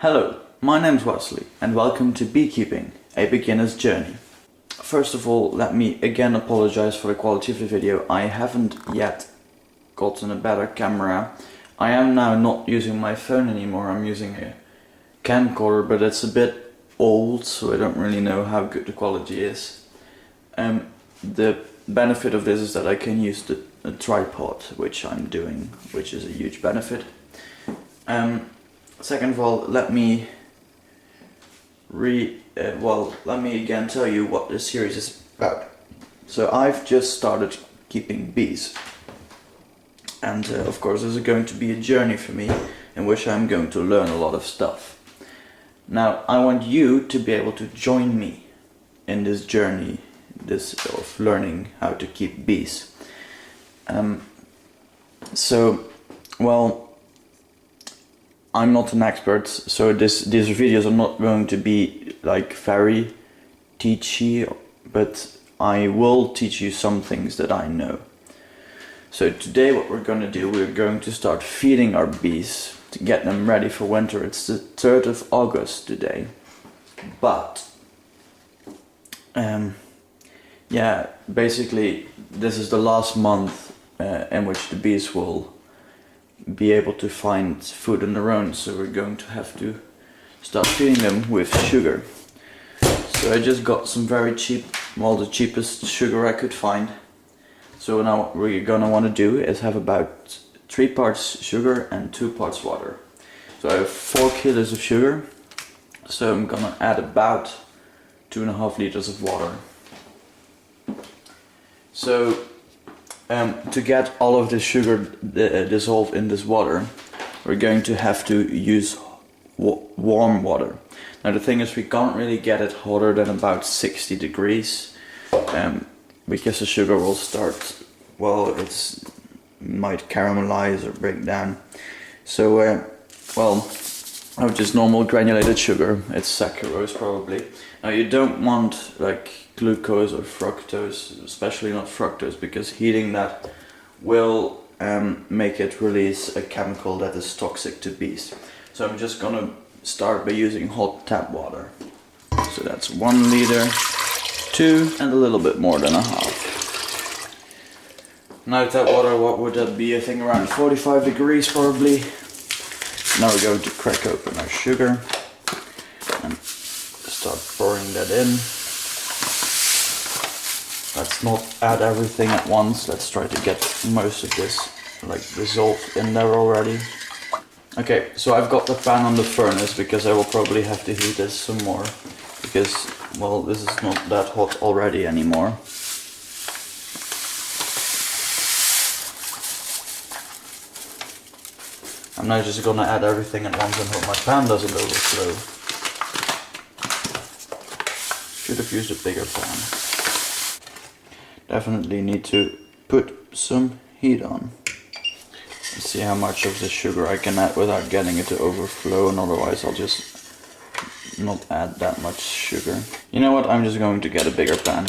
Hello, my name's Wesley and welcome to Beekeeping, a beginner's journey. First of all, let me again apologize for the quality of the video. I haven't yet gotten a better camera. I am now not using my phone anymore, I'm using a camcorder, but it's a bit old, so I don't really know how good the quality is. The benefit of this is that I can use the tripod, which I'm doing, which is a huge benefit. Second of all, let me again tell you what this series is about. So I've just started keeping bees, and of course this is going to be a journey for me in which I'm going to learn a lot of stuff. Now I want you to be able to join me in this journey, this of learning how to keep bees. I'm not an expert, so these videos are not going to be like very teachy, but I will teach you some things that I know. So today what we're going to do, we're going to start feeding our bees to get them ready for winter. It's the 3rd of August today, but basically this is the last month in which the bees will be able to find food on their own, so we're going to have to start feeding them with sugar. So I just got some very cheap, the cheapest sugar I could find. So now what we're gonna want to do is have about 3 parts sugar and 2 parts water. So I have 4 kilos of sugar, so I'm gonna add about 2.5 liters of water. So to get all of the sugar dissolved in this water, we're going to have to use warm water. Now the thing is, we can't really get it hotter than about 60 degrees because the sugar will start, it might caramelize or break down. So I have just normal granulated sugar, it's saccharose probably. Now you don't want like glucose or fructose, especially not fructose, because heating that will make it release a chemical that is toxic to bees. So I'm just gonna start by using hot tap water. So that's 1 liter, 2 and a little bit more than a half. Now tap water, what would that be? I think around 45 degrees probably. Now we're going to crack open our sugar and start pouring that in. Let's not add everything at once, let's try to get most of this dissolved in there already. Okay, so I've got the pan on the furnace because I will probably have to heat this some more, because this is not that hot already anymore. I'm now just gonna add everything at once and hope my pan doesn't overflow. Should have used a bigger pan. Definitely need to put some heat on. Let's see how much of the sugar I can add without getting it to overflow, and otherwise I'll just not add that much sugar. You know what, I'm just going to get a bigger pan.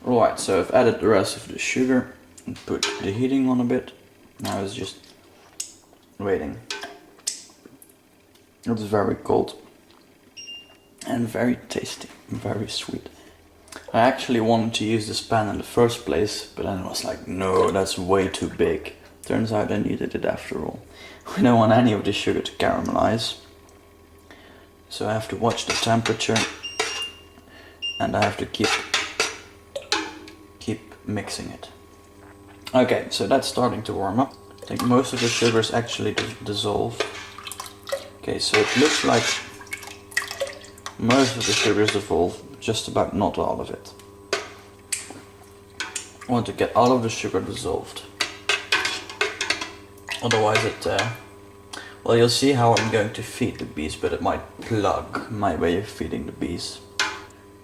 Alright, so I've added the rest of the sugar and put the heating on a bit. Now it's just waiting. It's very cold and very tasty, very sweet. I actually wanted to use this pan in the first place, but then I was like, no, that's way too big. Turns out I needed it after all. We don't want any of the sugar to caramelize, so I have to watch the temperature and I have to keep mixing it. Okay, so that's starting to warm up. I think most of the sugar is actually dissolved. Okay, so it looks like most of the sugar is dissolved, just about not all of it. I want to get all of the sugar dissolved. Otherwise you'll see how I'm going to feed the bees, but it might plug my way of feeding the bees.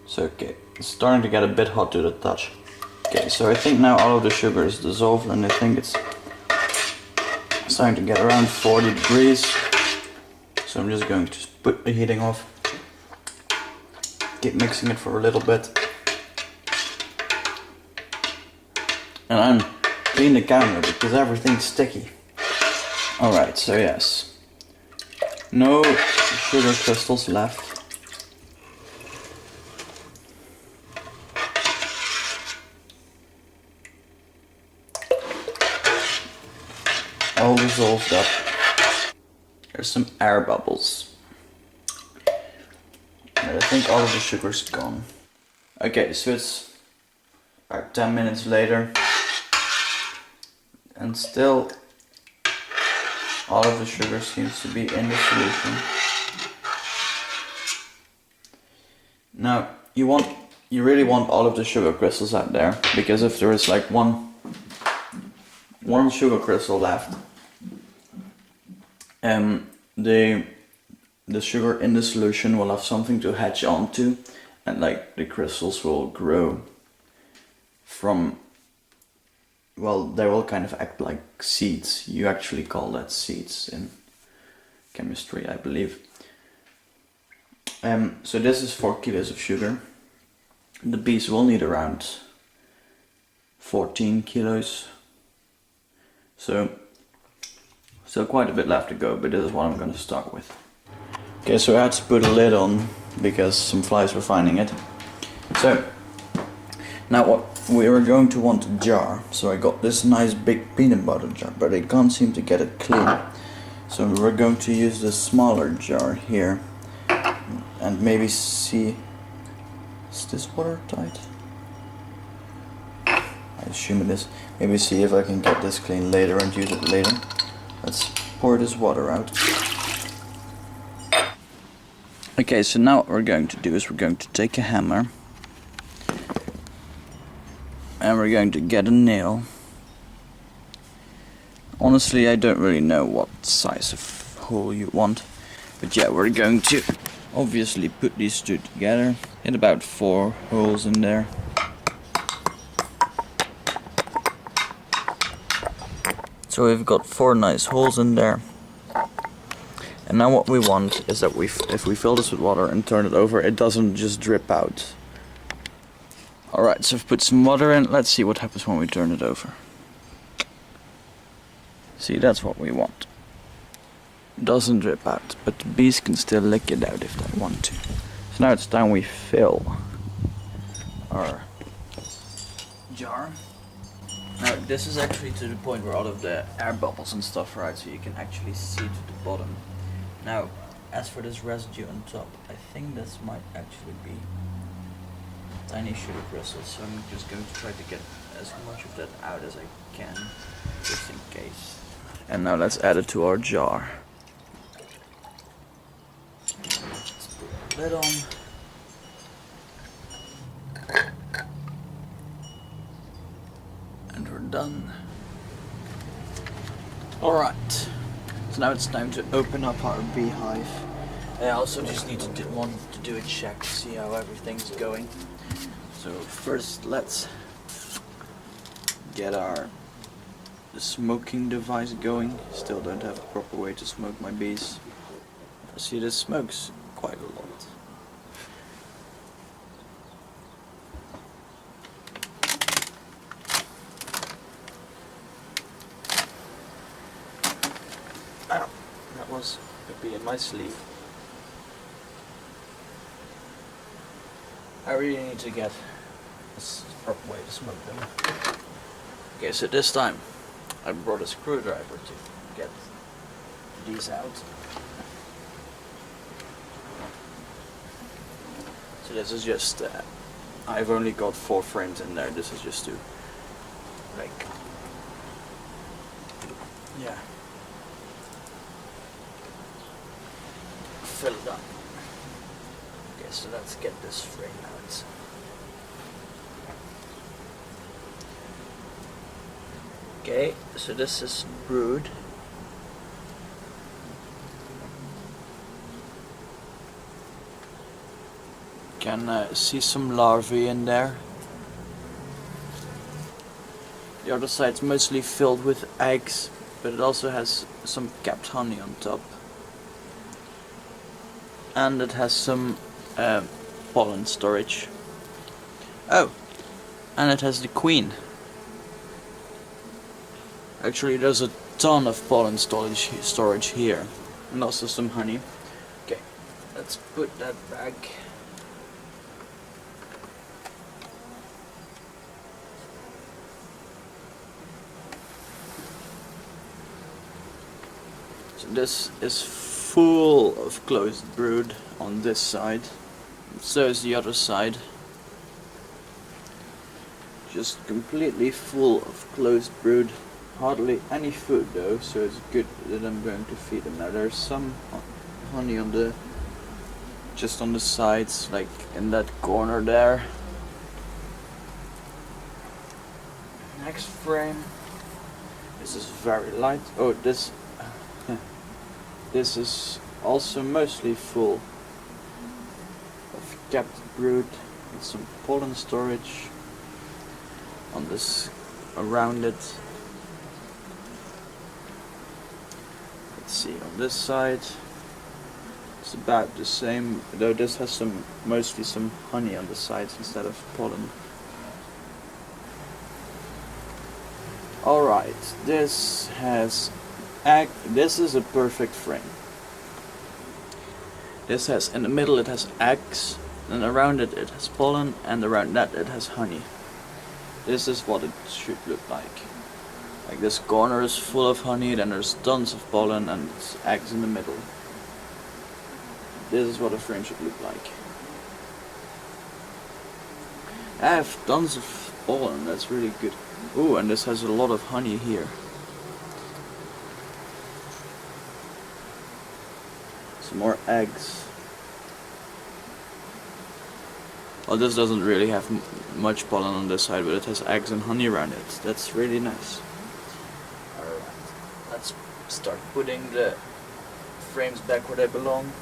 So okay, it's starting to get a bit hot to the touch. Okay, so I think now all of the sugar is dissolved, and I think it's starting to get around 40 degrees. So I'm just going to put the heating off. Keep mixing it for a little bit. And I'm clean the camera because everything's sticky. Alright, so yes. No sugar crystals left. All dissolved up. There's some air bubbles. But I think all of the sugar's gone. Okay, so it's about 10 minutes later. And still all of the sugar seems to be in the solution. Now you really want all of the sugar crystals out there, because if there is like one sugar crystal left, the sugar in the solution will have something to hatch onto, and like the crystals will grow from, well, they will kind of act like seeds. You actually call that seeds in chemistry, I believe. So this is 4 kilos of sugar. The bees will need around 14 kilos. So still quite a bit left to go, but this is what I'm going to start with. Okay, so I had to put a lid on because some flies were finding it. So now what we were going to want a jar. So I got this nice big peanut butter jar, but I can't seem to get it clean. So we're going to use the smaller jar here and maybe see, is this watertight? I assume it is. Maybe see if I can get this clean later and use it later. Let's pour this water out. Okay, so now what we're going to do is we're going to take a hammer and we're going to get a nail. Honestly, I don't really know what size of hole you want, but yeah, we're going to obviously put these two together. Hit about 4 holes in there. So we've got 4 nice holes in there. And now what we want is that if we fill this with water and turn it over, it doesn't just drip out. Alright, so I've put some water in. Let's see what happens when we turn it over. See, that's what we want. It doesn't drip out, but the bees can still lick it out if they want to. So now it's time we fill our jar. Now this is actually to the point where all of the air bubbles and stuff are out, so you can actually see to the bottom. Now, as for this residue on top, I think this might actually be tiny sugar crystals, so I'm just going to try to get as much of that out as I can, just in case. And now let's add it to our jar. Let's put the lid on. And we're done. Alright, so now it's time to open up our beehive. I also just need to want to do a check to see how everything's going. So first let's get the smoking device going. Still don't have a proper way to smoke my bees. See, this smokes quite a lot. Ow, that was a bee in my sleeve. I really need to get a proper way to smoke them. Okay, so this time I brought a screwdriver to get these out. So this is just, I've only got 4 frames in there. This is just to, like, yeah, fill it up. Okay, so let's get this frame out. Okay, so this is brood. Can see some larvae in there. The other side's mostly filled with eggs, but it also has some capped honey on top. And it has some pollen storage. Oh, and it has the queen. Actually, there's a ton of pollen storage here. and also some honey. Okay, let's put that back. So this is full of closed brood on this side, so is the other side. Just completely full of closed brood. Hardly any food though, so it's good that I'm going to feed them. Now there's some honey on the, just on the sides, like in that corner there. Next frame. This is very light. Oh, this this is also mostly full of captive brood with some pollen storage on this around it. Let's see, on this side it's about the same, though this has mostly some honey on the sides instead of pollen. Alright, this has egg. This is a perfect frame. This has, in the middle it has eggs, and around it it has pollen, and around that it has honey. This is what it should look like. Like this corner is full of honey, then there's tons of pollen and it's eggs in the middle. This is what a frame should look like. I have tons of pollen, that's really good. Ooh, and this has a lot of honey here. Some more eggs. Well, this doesn't really have much pollen on this side, but it has eggs and honey around it. That's really nice. Alright, let's start putting the frames back where they belong.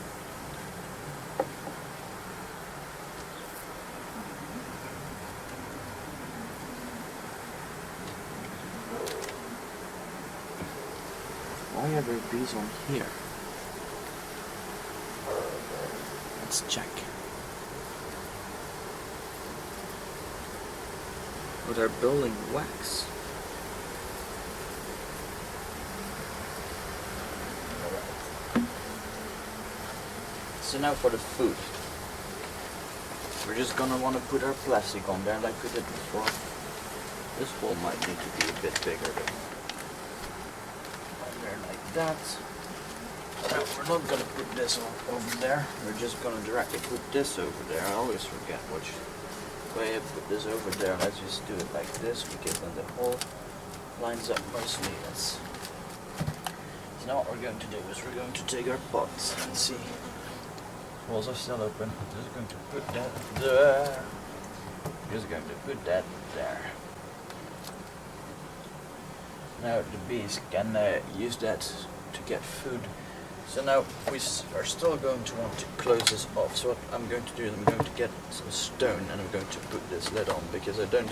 Why are there bees on here? Let's check. Oh, they're building wax. Alright. So now for the food. We're just gonna want to put our plastic on there like we did before. This bowl might need to be a bit bigger though. Right there like that. No, we're not gonna put this over there. We're just gonna directly put this over there. I always forget which way I put this over there. Let's just do it like this because then the whole lines up nicely. So now what we're going to do is we're going to take our pots and see. Walls are still open. Just going to put that there. Just going to put that there. Now the bees can use that to get food. So now we are still going to want to close this off. So what I'm going to do is I'm going to get some stone and I'm going to put this lid on because I don't...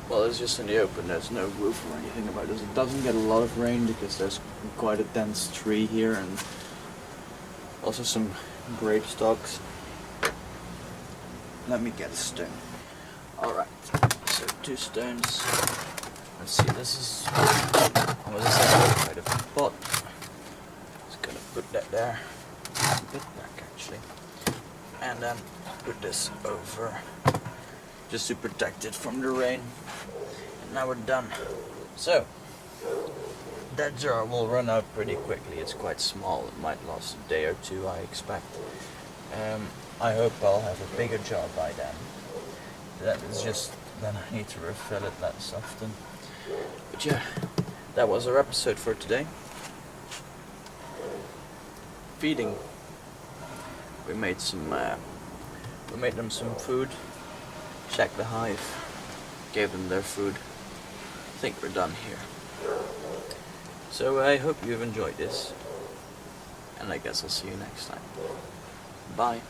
Well, it's just in the open, there's no roof or anything about this. It doesn't get a lot of rain because there's quite a dense tree here and also some grape stalks. Let me get a stone. Alright, so 2 stones. Let's see, this is... Oh, this is quite a pot. Just gonna put that there. A bit back actually. And then put this over. Just to protect it from the rain. And now we're done. So, that jar will run out pretty quickly. It's quite small. It might last a day or 2, I expect. I hope I'll have a bigger jar by then. That is just, then I need to refill it less often. But yeah, that was our episode for today. Feeding. We made them some food. Checked the hive. Gave them their food. I think we're done here. So I hope you've enjoyed this. And I guess I'll see you next time. Bye.